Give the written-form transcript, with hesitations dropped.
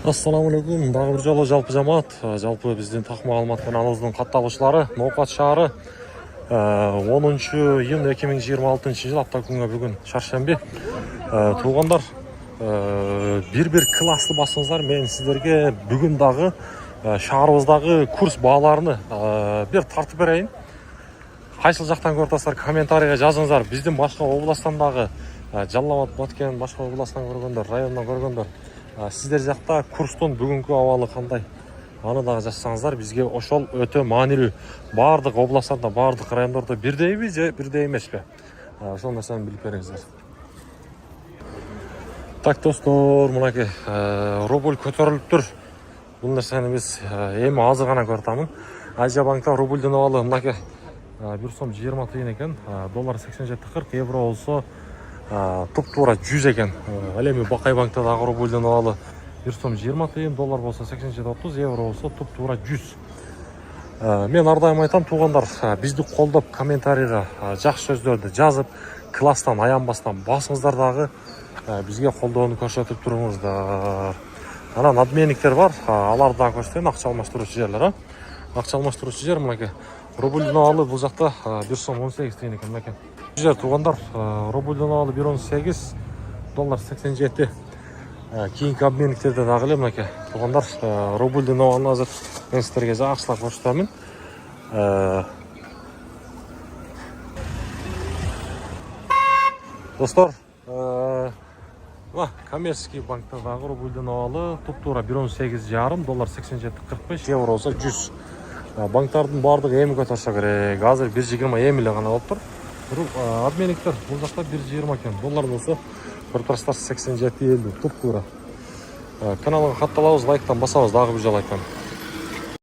Assalamu alaikum. Дагы бир жолу жалпы жамаат, жалпы биздин так маалымат менен алуубуздун катталгычылары Ноокат шаары 10-июнь 2026-жыл апта күнгө бүгүн шаршемби. Туугандар, бир классты басыңыздар. Мен сиздерге бүгүн дагы шаарыбыздагы курс бааларыны бир тартып берейин. Кайсыл жактан көрүп атасыздар, комментарийге жазыңыздар. Биздин башка областтан дагы Жалал Абад, Баткен, башка областтан көргөндөр, райондан көргөндөр, сиздер жакта курстун бүгүнкү абалы кандай? Аны дагы жазсаңыздар, бизге ошол өтө маанилүү. Бардык областтарда, бардык райондордо бирдейби же бирдей эмеспи? Ошол нерсени билип бериңиздер. Так, достор, мынакей рубль көтөрүлүптүр. Бул нерсени биз эми азыр гана көрүп атамын. Азия банкта рубльдун абалы мынакей 1 сом 20 тыйын экен, доллар 87.40, евро болсо туп-туура 100 экен. Ал эми Бакай банкта дагы рубльдун абалы 1 сом 20 тыйын, доллар болсо 87.30, евро болсо туп-туура 100. Мен ар дайым айтам, туугандар, бизди колдоп, комментарийга жакшы сөздөрдү жазып, класстан аянбастан басыңыздар дагы бизге колдоону көрсөтүп туруңуздар. Анан обменниктер бар, аларды дагы көрсөтөйүн, акча алмаштыруучу жерлер. Акча алмаштыруучу жер мынакей. Рубльдун абалы бул жакта 1 сом 18 тыйын экен мынакей. Жер туугандар, рубльдун абалы 1.18, доллар 87. Кийинки обменниктерде дагы эле мынакей. Туугандар, рубльдун абалын азыр мен сиздерге жакшылап көрсөтөмүн. Достор, коммерческий банкта дагы рубльдун абалы туп-туура 1.18,5, доллар 87.45, евро болсо 100. Банктардын бардыгы эми көтөрсө керек. Азыр 1.20 эми эле гана болуп тур. Обменниктер бул жакта 1.20 экен. Доллар болсо көрүп турасыздар 87.50 туп-туура. Каналга катталабыз, лайктан басабыз, дагы бир жолу айтам.